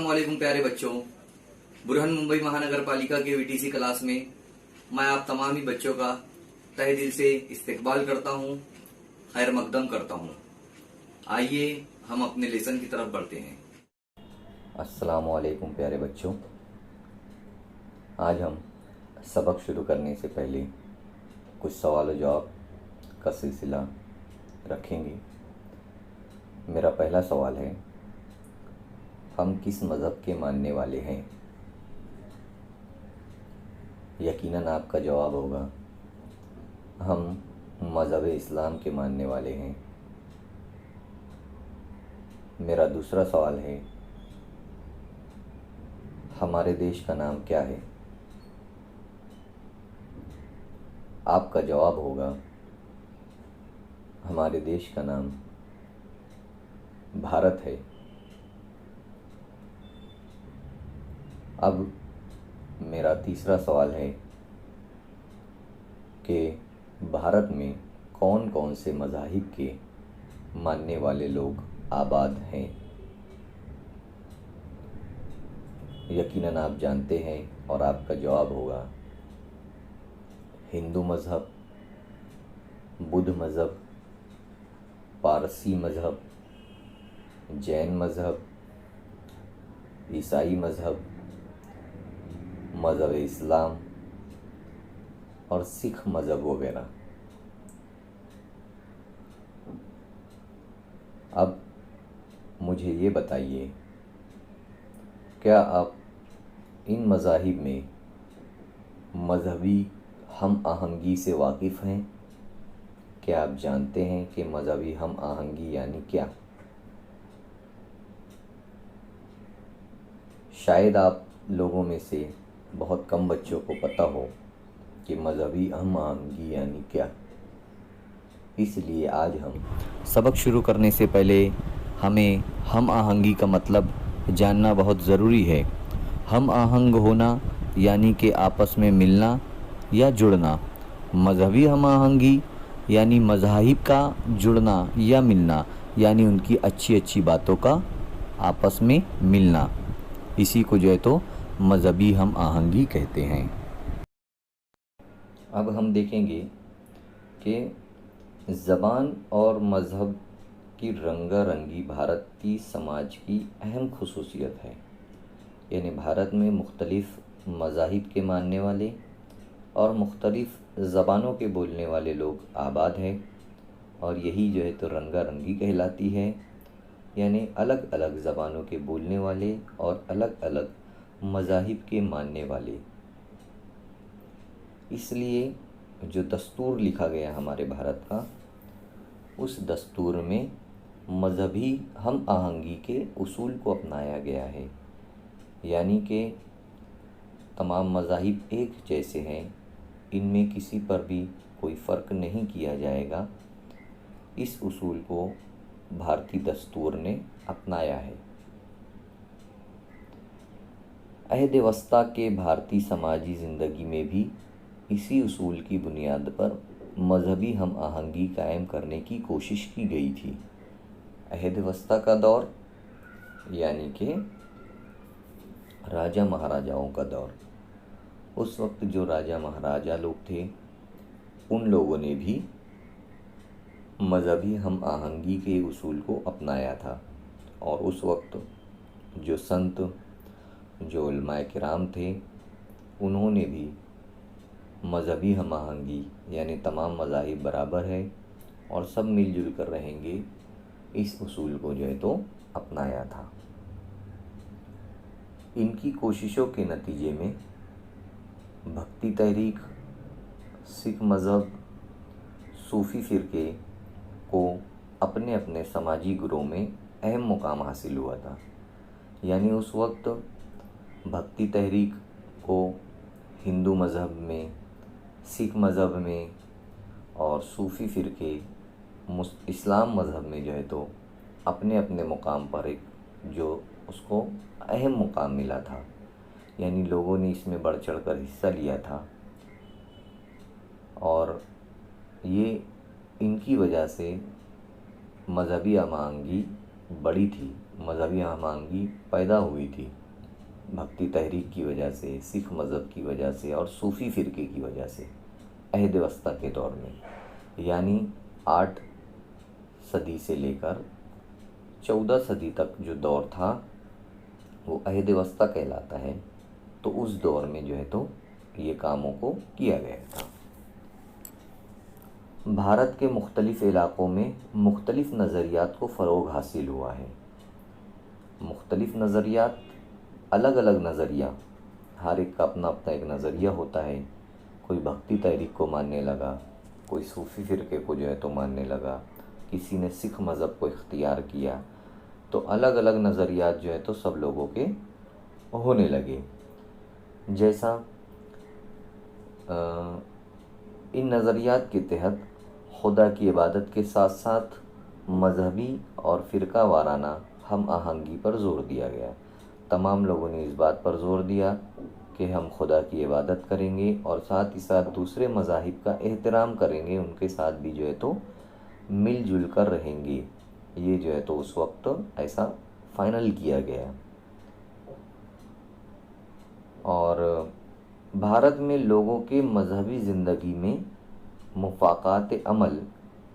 अस्सलामुअलैकुम प्यारे बच्चों। बुरहान मुंबई महानगर पालिका के वीटीसी क्लास में मैं आप तमाम ही बच्चों का तहे दिल से इस्तकबाल करता हूं, खैर मकदम करता हूं। आइए हम अपने लेसन की तरफ बढ़ते हैं। अस्सलामुअलैकुम प्यारे बच्चों। आज हम सबक शुरू करने से पहले कुछ सवाल जवाब का सिलसिला रखेंगे। मेरा पहला सवाल है, हम किस मज़हब के मानने वाले हैं? यकीनन आपका जवाब होगा, हम मज़हब इस्लाम के मानने वाले हैं। मेरा दूसरा सवाल है, हमारे देश का नाम क्या है? आपका जवाब होगा, हमारे देश का नाम भारत है। अब मेरा तीसरा सवाल है कि भारत में कौन कौन से मज़ाहिब के मानने वाले लोग आबाद हैं? यकीनन आप जानते हैं और आपका जवाब होगा हिंदू मज़हब, बुद्ध मज़हब, पारसी मज़हब, जैन मज़हब, ईसाई मज़हब, मज़हब इस्लाम और सिख मज़हब वगैरह। अब मुझे ये बताइए, क्या आप इन मज़ाहिब में मज़हबी हम आहंगी से वाकिफ़ हैं? क्या आप जानते हैं कि मज़हबी हम आहंगी यानी क्या? शायद आप लोगों में से बहुत कम बच्चों को पता हो कि मज़हबी हम आहंगी यानी क्या। इसलिए आज हम सबक शुरू करने से पहले हमें हम आहंगी का मतलब जानना बहुत ज़रूरी है। हम आहंग होना यानी कि आपस में मिलना या जुड़ना। मज़हबी हम आहंगी यानी मज़ाहिब का जुड़ना या मिलना, यानी उनकी अच्छी अच्छी बातों का आपस में मिलना। इसी को जो है तो मज़हबी हम आहंगी कहते हैं। अब हम देखेंगे कि ज़बान और मज़हब की रंगारंगी भारतीय समाज की अहम खुसूसियत है। यानी भारत में मुख्तलिफ़ मज़ाहिब के मानने वाले और मुख्तलिफ़ ज़बानों के बोलने वाले लोग आबाद हैं, और यही जो है तो रंगारंगी कहलाती है। यानी अलग अलग ज़बानों के बोलने वाले और अलग अलग मज़ाहिब के मानने वाले। इसलिए जो दस्तूर लिखा गया हमारे भारत का, उस दस्तूर में मज़हबी हम आहंगी के उसूल को अपनाया गया है। यानी कि तमाम मज़ाहिब एक जैसे हैं, इनमें किसी पर भी कोई फ़र्क नहीं किया जाएगा। इस उसूल को भारतीय दस्तूर ने अपनाया है। अहद वस्ता के भारतीय समाजी ज़िंदगी में भी इसी उसूल की बुनियाद पर मज़हबी हम आहंगी कायम करने की कोशिश की गई थी। अहद वस्ता का दौर यानी कि राजा महाराजाओं का दौर। उस वक्त जो राजा महाराजा लोग थे, उन लोगों ने भी मज़हबी हम आहंगी के उसूल को अपनाया था। और उस वक्त जो संत, जो उलमाए किराम थे, उन्होंने भी मज़हबी हम आहंगी यानी तमाम मज़ाहिब बराबर है और सब मिलजुल कर रहेंगे, इस उसूल को जो है तो अपनाया था। इनकी कोशिशों के नतीजे में भक्ति तहरीक, सिख मज़हब, सूफ़ी फ़िरके को अपने अपने समाजी गुरों में अहम मुकाम हासिल हुआ था। यानी उस वक्त भक्ति तहरीक को हिंदू मज़हब में, सिख मज़हब में और सूफ़ी फ़िरके इस्लाम मज़हब में जो है तो अपने अपने मुकाम पर एक जो उसको अहम मुकाम मिला था। यानी लोगों ने इसमें बढ़ चढ़ कर हिस्सा लिया था, और ये इनकी वजह से मज़हबी हम आहंगी बढ़ी थी, मज़हबी हम आहंगी पैदा हुई थी। भक्ति तहरीक की वजह से, सिख मज़हब की वजह से और सूफ़ी फ़िरके की वजह से अहद वस्ता के दौर में, यानी 8 सदी से लेकर 14 सदी तक जो दौर था वो अहद वस्ता कहलाता है। तो उस दौर में जो है तो ये कामों को किया गया था। भारत के मुख्तलिफ़ इलाक़ों में मुख्तलिफ़ नज़रियात को फ़रोग़ हासिल हुआ है। मुख्तलिफ़ नज़रियात, अलग अलग नज़रिया, हर एक का अपना अपना एक नज़रिया होता है। कोई भक्ति तहरीक को मानने लगा, कोई सूफ़ी फ़िरके को जो है तो मानने लगा, किसी ने सिख मज़हब को इख्तियार किया। तो अलग अलग नज़रियात जो है तो सब लोगों के होने लगे। जैसा इन नज़रियात के तहत खुदा की इबादत के साथ साथ मजहबी और फ़िरका वाराना हम आहंगी पर ज़ोर दिया गया। तमाम लोगों ने इस बात पर ज़ोर दिया कि हम खुदा की इबादत करेंगे और साथ ही साथ दूसरे मज़ाहिब का एहतराम करेंगे, उनके साथ भी जो है तो मिलजुल कर रहेंगे। ये जो है तो उस वक्त ऐसा फ़ाइनल किया गया। और भारत में लोगों के मजहबी ज़िंदगी में मुफ़ाक़ात अमल,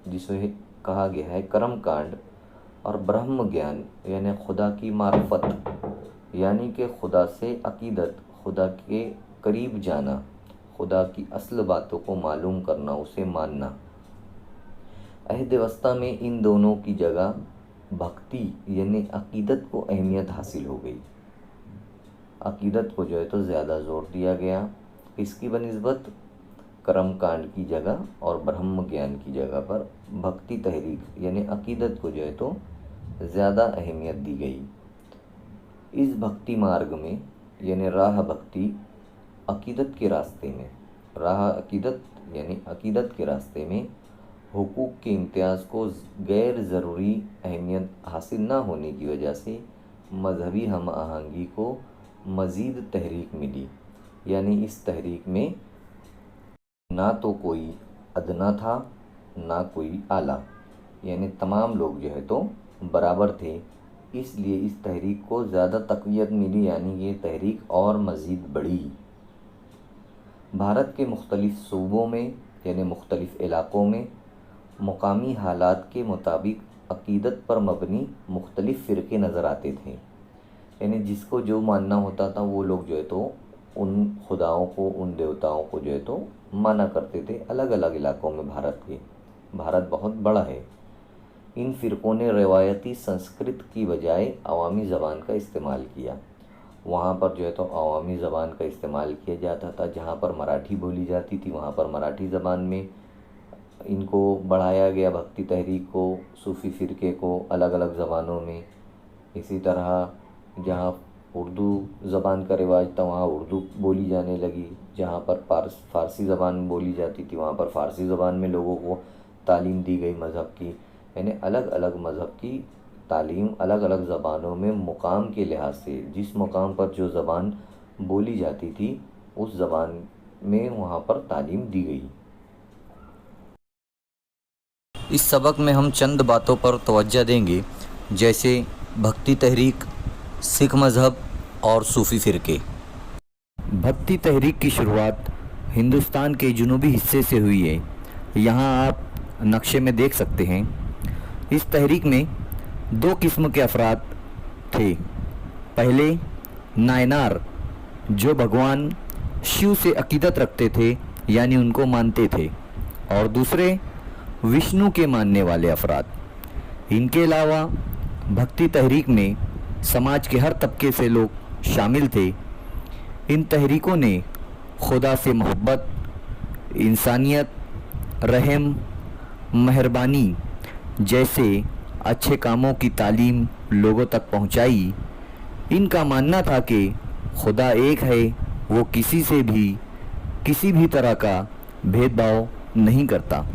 जिसे कहा गया है कर्म कांड, और ब्रह्म ज्ञान यानी खुदा की मार्फत, यानी कि खुदा से अकीदत, खुदा के करीब जाना, खुदा की असल बातों को मालूम करना, उसे मानना। अहद वस्ता में इन दोनों की जगह भक्ति यानी अकीदत को अहमियत हासिल हो गई। अकीदत को जो है तो ज़्यादा ज़ोर दिया गया। इसकी बनिस्बत कर्म कांड की जगह और ब्रह्म ज्ञान की जगह पर भक्ति तहरीक यानी अकीदत को जो है तो ज़्यादा अहमियत दी गई। इस भक्ति मार्ग में यानी राह भक्ति अकीदत के रास्ते में, राह अकीदत यानी अकीदत के रास्ते में हुकूक के इम्तियाज़ को गैर ज़रूरी अहमियत हासिल ना होने की वजह से मजहबी हम आहंगी को मज़ीद तहरीक मिली। यानी इस तहरीक में ना तो कोई अदना था ना कोई आला, यानी तमाम लोग जो है तो बराबर थे। इसलिए इस तहरीक को ज़्यादा तक़वियत मिली, यानी ये तहरीक और मज़ीद बढ़ी। भारत के मुख्तलिफ़ सूबों में यानी मुख्तलिफ़ इलाक़ों में मुकामी हालात के मुताबिक अकीदत पर मबनी मुख्तलिफ़ फ़िरके नज़र आते थे। यानी जिसको जो मानना होता था वो लोग जो है तो उन खुदाओं को, उन देवताओं को जो है तो माना करते थे अलग अलग इलाक़ों में भारत के। भारत बहुत बड़ा है। इन फ़िरक़ों ने रवायती संस्कृत की बजाय अवामी ज़बान का इस्तेमाल किया। वहाँ पर जो है तो अवामी ज़बान का इस्तेमाल किया जाता था। जहाँ पर मराठी बोली जाती थी वहाँ पर मराठी ज़बान में इनको बढ़ाया गया, भक्ति तहरीक को, सूफ़ी फ़िरके को अलग अलग ज़बानों में। इसी तरह जहाँ उर्दू ज़बान का रिवाज था वहाँ उर्दू बोली जाने लगी। जहाँ पर फ़ारसी ज़बान बोली जाती थी वहाँ पर फ़ारसी ज़बान में लोगों को तालीम दी गई मज़हब की। यानी अलग अलग मज़हब की तालीम अलग अलग ज़बानों में मुकाम के लिहाज से, जिस मुकाम पर जो ज़बान बोली जाती थी उस ज़बान में वहाँ पर तालीम दी गई। इस सबक में हम चंद बातों पर तवज्जो देंगे, जैसे भक्ति तहरीक, सिख मज़हब और सूफ़ी फ़िरके। भक्ति तहरीक की शुरुआत हिंदुस्तान के जुनूबी हिस्से से हुई है। यहाँ आप नक्शे में देख सकते हैं। इस तहरीक में 2 किस्म के अफराद थे। पहले नायनार, जो भगवान शिव से अकीदत रखते थे यानी उनको मानते थे, और दूसरे विष्णु के मानने वाले अफराद। इनके अलावा भक्ति तहरीक में समाज के हर तबके से लोग शामिल थे। इन तहरीकों ने खुदा से मोहब्बत, इंसानियत, रहम, मेहरबानी जैसे अच्छे कामों की तालीम लोगों तक पहुंचाई। इनका मानना था कि खुदा एक है, वो किसी से भी किसी भी तरह का भेदभाव नहीं करता।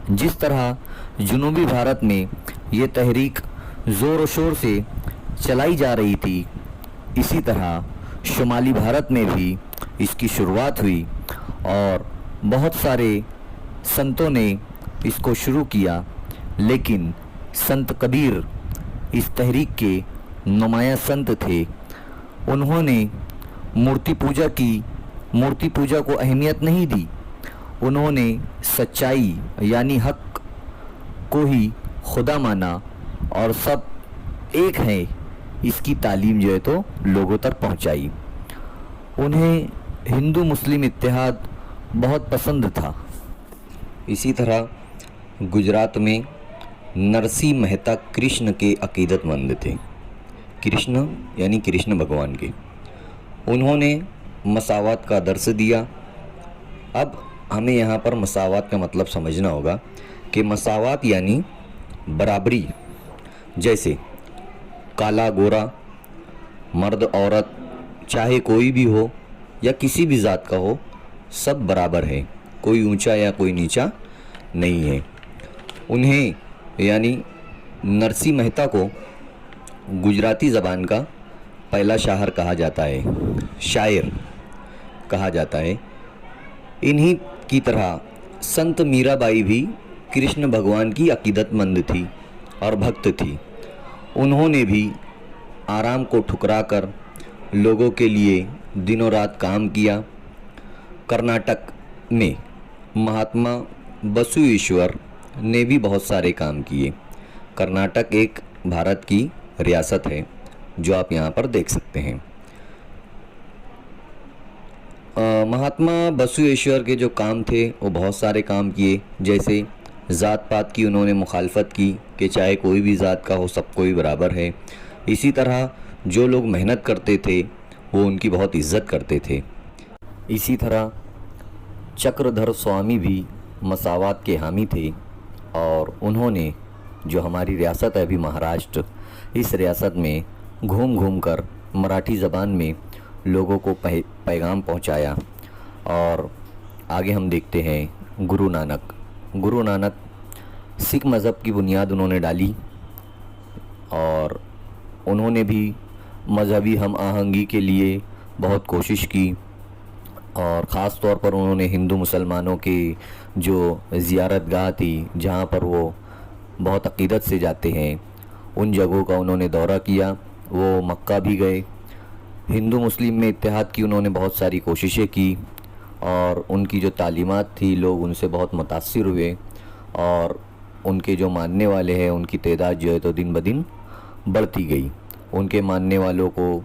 जिस तरह जुनूबी भारत में ये तहरीक ज़ोर शोर से चलाई जा रही थी, इसी तरह शुमाली भारत में भी इसकी शुरुआत हुई और बहुत सारे संतों ने इसको शुरू किया। लेकिन संत कबीर इस तहरीक के नुमाया संत थे। उन्होंने मूर्ति पूजा को अहमियत नहीं दी। उन्होंने सच्चाई यानी हक को ही खुदा माना और सब एक हैं इसकी तालीम जो है तो लोगों तक पहुंचाई। उन्हें हिंदू मुस्लिम इत्तेहाद बहुत पसंद था। इसी तरह गुजरात में नरसिंह मेहता कृष्ण के अकीदतमंद थे। कृष्ण यानी कृष्ण भगवान के। उन्होंने मसावत का दर्स दिया। अब हमें यहाँ पर मसावत का मतलब समझना होगा कि मसावत यानी बराबरी। जैसे काला गोरा, मर्द औरत, चाहे कोई भी हो या किसी भी ज़ात का हो, सब बराबर है, कोई ऊंचा या कोई नीचा नहीं है। उन्हें यानी नरसिंह मेहता को गुजराती ज़बान का पहला शायर कहा जाता है, शायर कहा जाता है। इन्हीं की तरह संत मीराबाई भी कृष्ण भगवान की अकीदतमंद थी और भक्त थी। उन्होंने भी आराम को ठुकराकर लोगों के लिए दिनों रात काम किया। कर्नाटक में महात्मा बसवेश्वर ने भी बहुत सारे काम किए। कर्नाटक एक भारत की रियासत है जो आप यहाँ पर देख सकते हैं। महात्मा बसवेश्वर के जो काम थे वो बहुत सारे काम किए। जैसे ज़ात पात की उन्होंने मुखालफत की कि चाहे कोई भी ज़ात का हो, सबको ही बराबर है। इसी तरह जो लोग मेहनत करते थे वो उनकी बहुत इज्जत करते थे। इसी तरह चक्रधर स्वामी भी मसावत के हामी थे और उन्होंने जो हमारी रियासत है अभी महाराष्ट्र, इस रियासत में घूम घूम कर मराठी ज़बान में लोगों को पैगाम पहुंचाया। और आगे हम देखते हैं गुरु नानक सिख मज़हब की बुनियाद उन्होंने डाली और उन्होंने भी मज़हबी हम आहंगी के लिए बहुत कोशिश की। और ख़ास तौर पर उन्होंने हिंदू मुसलमानों की जो ज़ियारतगाह थी, जहाँ पर वो बहुत अक़ीदत से जाते हैं, उन जगहों का उन्होंने दौरा किया। वो मक्का भी गए। हिंदू मुस्लिम में इत्तेहाद की उन्होंने बहुत सारी कोशिशें की और उनकी जो तालीमात थी लोग उनसे बहुत मुतासिर हुए और उनके जो मानने वाले हैं उनकी तादाद जो है तो दिन ब दिन बढ़ती गई। उनके मानने वालों को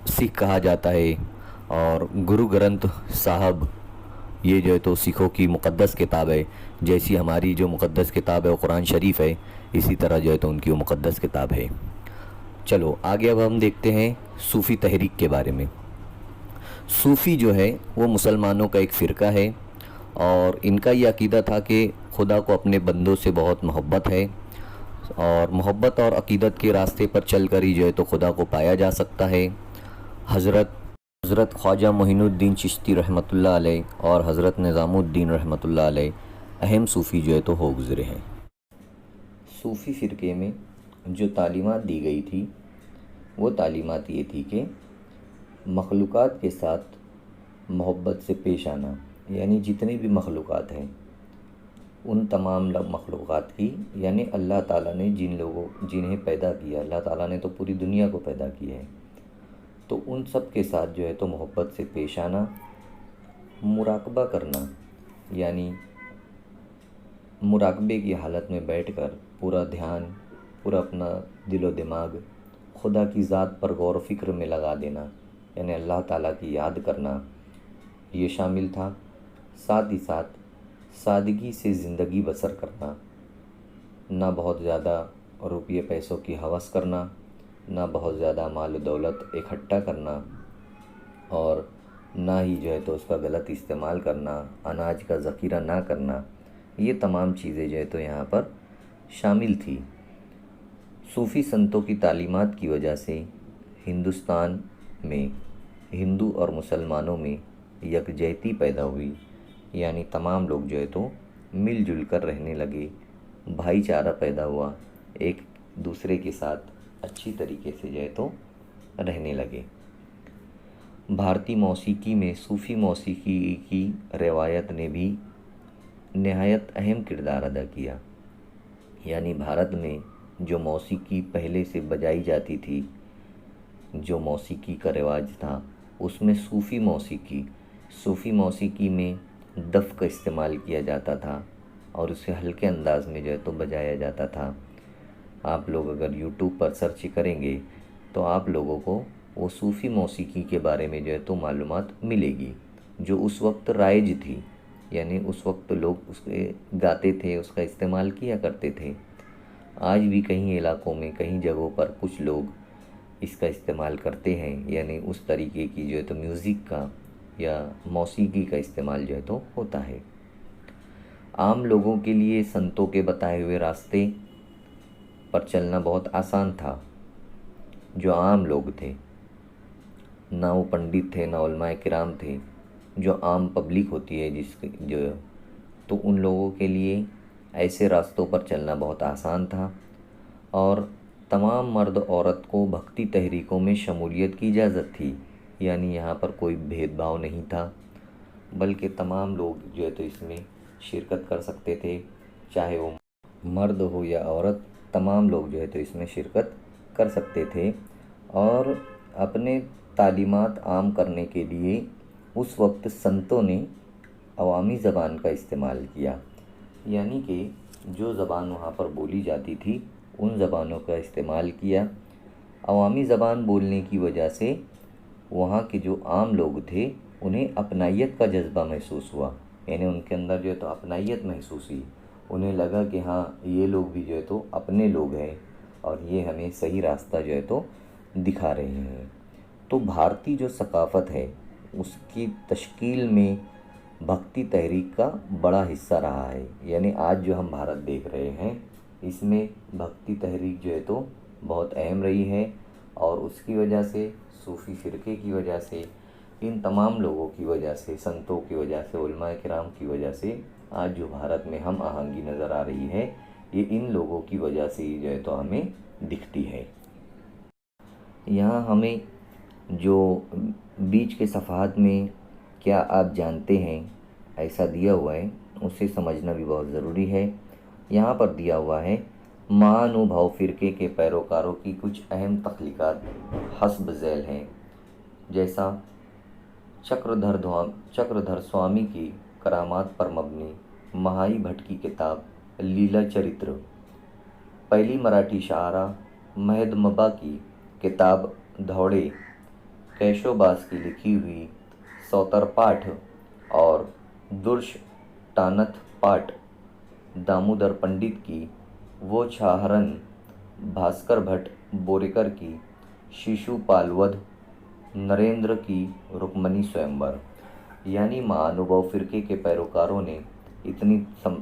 सिख कहा जाता है और गुरु ग्रंथ साहब ये जो है तो सिखों की मुक़द्दस किताब है। जैसी हमारी जो मुक़द्दस किताब है वो कुरान शरीफ है, इसी तरह जो है तो उनकी वो मुक़द्दस किताब है। चलो आगे अब हम देखते हैं सूफ़ी तहरीक के बारे में। सूफ़ी जो है वो मुसलमानों का एक फ़िरका है और इनका ये अक़ीदा था कि खुदा को अपने बंदों से बहुत मोहब्बत है और मोहब्बत और अक़ीदत के रास्ते पर चल कर ही जो है तो खुदा को पाया जा सकता है। हज़रत ख्वाजा मोइनुद्दीन चिश्ती रहमतुल्लाह अलैह और हज़रत निज़ामुद्दीन रहमतुल्लाह अलैह अहम सूफ़ी जो है तो हो गुज़रे हैं। सूफ़ी फ़िरके में जो तालीमात दी गई थी वो तालीमात ये थी कि मखलूक़ात के साथ मोहब्बत से पेश आना, यानी जितने भी मखलूक़ात हैं उन तमाम मखलूक़ात की, यानी अल्लाह ताला ने जिन्हें पैदा किया, अल्लाह ताला ने तो पूरी दुनिया को पैदा किया है, तो उन सब के साथ जो है तो मोहब्बत से पेश आना, मुराकबा करना, यानी मुराकबे की हालत में बैठकर पूरा ध्यान, पूरा अपना दिलो दिमाग खुदा की ज़ात पर गौर फ़िक्र में लगा देना, यानी अल्लाह ताला की याद करना, ये शामिल था। साथ ही साथ सादगी से ज़िंदगी बसर करना, ना बहुत ज़्यादा रुपये पैसों की हवस करना, ना बहुत ज़्यादा माल दौलत इकट्ठा करना और ना ही जो है तो उसका गलत इस्तेमाल करना, अनाज का ज़ख़ीरा ना करना, ये तमाम चीज़ें जो है तो यहाँ पर शामिल थी। सूफ़ी संतों की तालीमात की वजह से हिंदुस्तान में हिंदू और मुसलमानों में यकजहती पैदा हुई, यानी तमाम लोग जो है तो मिलजुल कर रहने लगे, भाईचारा पैदा हुआ, एक दूसरे के साथ अच्छी तरीके से जो है तो रहने लगे। भारतीय मौसीकी में सूफ़ी मौसीकी की रवायत ने भी नहायत अहम किरदार अदा किया, यानी भारत में जो मौसीकी पहले से बजाई जाती थी, जो मौसीकी का रिवाज था उसमें सूफ़ी मौसीकी में दफ़ का इस्तेमाल किया जाता था और उसे हल्के अंदाज में जो है तो बजाया जाता था। आप लोग अगर यूट्यूब पर सर्च करेंगे तो आप लोगों को वो सूफ़ी मौसीकी के बारे में जो है तो मालूमात मिलेगी, जो उस वक्त राइज थी, यानी उस वक्त लोग उसके गाते थे, उसका इस्तेमाल किया करते थे। आज भी कहीं इलाकों में, कहीं जगहों पर कुछ लोग इसका इस्तेमाल करते हैं, यानी उस तरीके की जो है तो म्यूज़िक का या मौसीकी का इस्तेमाल जो है तो होता है। आम लोगों के लिए संतों के बताए हुए रास्ते पर चलना बहुत आसान था। जो आम लोग थे, ना वो पंडित थे ना उलमाए किराम थे, जो आम पब्लिक होती है जिसके जो, तो उन लोगों के लिए ऐसे रास्तों पर चलना बहुत आसान था और तमाम मर्द औरत को भक्ति तहरीकों में शमूलियत की इजाज़त थी। यानी यहाँ पर कोई भेदभाव नहीं था, बल्कि तमाम लोग जो है तो इसमें शिरकत कर सकते थे, चाहे वो मर्द हो या औरत, तमाम लोग जो है तो इसमें शिरकत कर सकते थे। और अपने तालीमात आम करने के लिए उस वक्त संतों ने अवामी ज़बान का इस्तेमाल किया, यानी कि जो ज़बान वहाँ पर बोली जाती थी उन ज़बानों का इस्तेमाल किया। अवामी ज़बान बोलने की वजह से वहाँ के जो आम लोग थे उन्हें अपनाइयत का जज्बा महसूस हुआ, यानी उनके अंदर जो है तो अपनाइयत महसूस हुई। उन्हें लगा कि हाँ, ये लोग भी जो है तो अपने लोग हैं और ये हमें सही रास्ता जो है तो दिखा रहे हैं। तो भारतीय जो सकाफ़त है उसकी तश्कील में भक्ति तहरीक का बड़ा हिस्सा रहा है। यानी आज जो हम भारत देख रहे हैं इसमें भक्ति तहरीक जो है तो बहुत अहम रही है और उसकी वजह से, सूफ़ी फ़िरक़े की वजह से, इन तमाम लोगों की वजह से, संतों की वजह से, उलमाए किराम की वजह से आज जो भारत में हम आहंगी नज़र आ रही है, ये इन लोगों की वजह से ही जो है तो हमें दिखती है। यहाँ हमें जो बीच के सफ़हात में क्या आप जानते हैं ऐसा दिया हुआ है, उसे समझना भी बहुत ज़रूरी है। यहाँ पर दिया हुआ है, महानुभाव फ़िरक़े के पैरोकारों की कुछ अहम तख्लीक़ात हस्ब ज़ैल हैं, जैसा चक्रधर स्वामी की करामात पर मबनी महाई भट्ट की किताब लीला चरित्र, पहली मराठी शायरा महदमबा की किताब धौड़े, कैशोबास की लिखी हुई सौतर पाठ और दुर्श टानथ पाठ, दामोदर पंडित की वो छाहरन, भास्कर भट्ट बोरेकर की शिशुपालवध, नरेंद्र की रुक्मणी स्वयंवर। यानी महानुभाव फ़िरक़े के पैरोकारों ने इतनी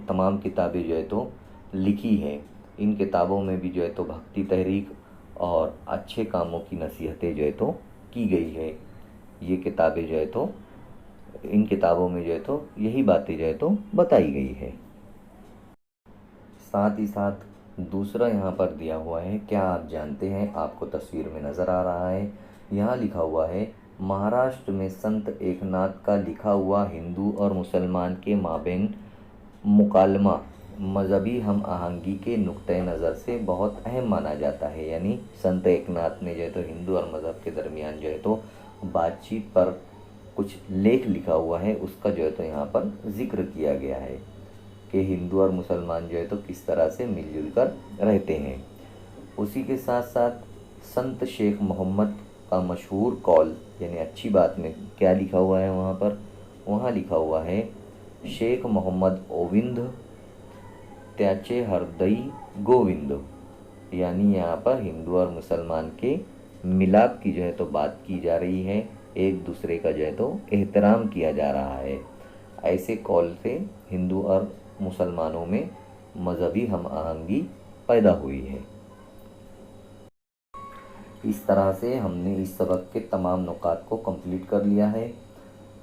तमाम किताबें जो है तो लिखी हैं। इन किताबों में भी जो है तो भक्ति तहरीक और अच्छे कामों की नसीहतें जो है तो की गई है। ये किताबें जो है तो, इन किताबों में जो है तो यही बातें जो है तो बताई गई है। साथ ही साथ दूसरा यहाँ पर दिया हुआ है, क्या आप जानते हैं, आपको तस्वीर में नज़र आ रहा है, यहाँ लिखा हुआ है, महाराष्ट्र में संत एकनाथ का लिखा हुआ हिंदू और मुसलमान के माबैन मुकालमा मजहबी हम आहंगी के नुक्ते नज़र से बहुत अहम माना जाता है। यानी संत एकनाथ ने जो है तो हिंदू और मज़हब के दरमियान जो है तो बातचीत पर कुछ लेख लिखा हुआ है, उसका जो है तो यहाँ पर जिक्र किया गया है कि हिंदू और मुसलमान जो है तो किस तरह से मिलजुल कर रहते हैं। उसी के साथ साथ संत शेख मोहम्मद का मशहूर कौल, यानी अच्छी बात में क्या लिखा हुआ है वहाँ पर, वहाँ लिखा हुआ है, शेख मोहम्मद ओविंद त्याचे हरदई गोविंद। यानी यहाँ पर हिंदू और मुसलमान के मिलाप की जो है तो बात की जा रही है, एक दूसरे का जो है तो एहतराम किया जा रहा है। ऐसे कौल से हिंदू और मुसलमानों में मजहबी हम आहंगी पैदा हुई है। इस तरह से हमने इस सबक के तमाम नुकात को कंप्लीट कर लिया है।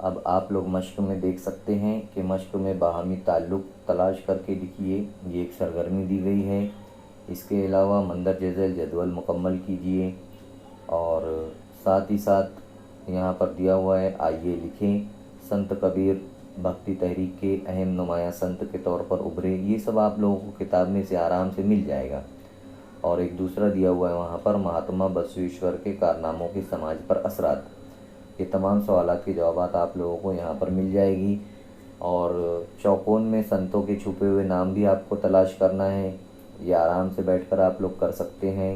अब आप लोग मश्क में देख सकते हैं कि मश्क में बाहमी ताल्लुक़ तलाश करके लिखिए, ये एक सरगर्मी दी गई है। इसके अलावा मंदरज झैल जदवल मुकम्मल कीजिए और साथ ही साथ यहाँ पर दिया हुआ है, आइए लिखें, संत कबीर भक्ति तहरीक के अहम नुमाया संत के तौर पर उभरे। ये सब आप लोगों को किताब में से आराम से मिल जाएगा। और एक दूसरा दिया हुआ है वहाँ पर महात्मा बसवेश्वर के कारनामों के समाज पर असरात। ये तमाम सवालात के जवाब आप लोगों को यहाँ पर मिल जाएगी। और चौकोन में संतों के छुपे हुए नाम भी आपको तलाश करना है, ये आराम से बैठकर आप लोग कर सकते हैं।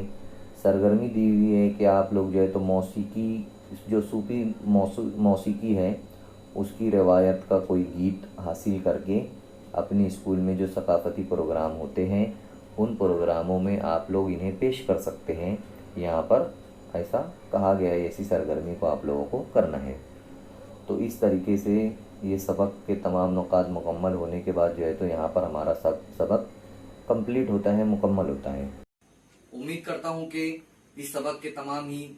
सरगर्मी दी हुई है कि आप लोग जो है तो मौसीकी, जो सूफी मौसीकी है उसकी रवायत का कोई गीत हासिल करके अपने स्कूल में जो सकाफ़ती प्रोग्राम होते हैं उन प्रोग्रामों में आप लोग इन्हें पेश कर सकते हैं। यहाँ पर ऐसा कहा गया है, ऐसी सरगर्मी को आप लोगों को करना है। तो इस तरीके से ये सबक के तमाम नुकात मुकम्मल होने के बाद जो है तो यहाँ पर हमारा सबक कंप्लीट होता है, मुकम्मल होता है। उम्मीद करता हूँ कि इस सबक के तमाम ही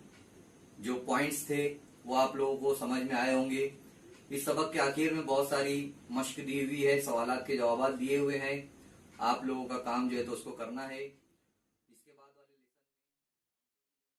जो पॉइंट्स थे वो आप लोगों को समझ में आए होंगे। इस सबक के आखिर में बहुत सारी मश्क दी हुई है, सवालात के जवाब दिए हुए हैं। आप लोगों का काम जो है तो उसको करना है।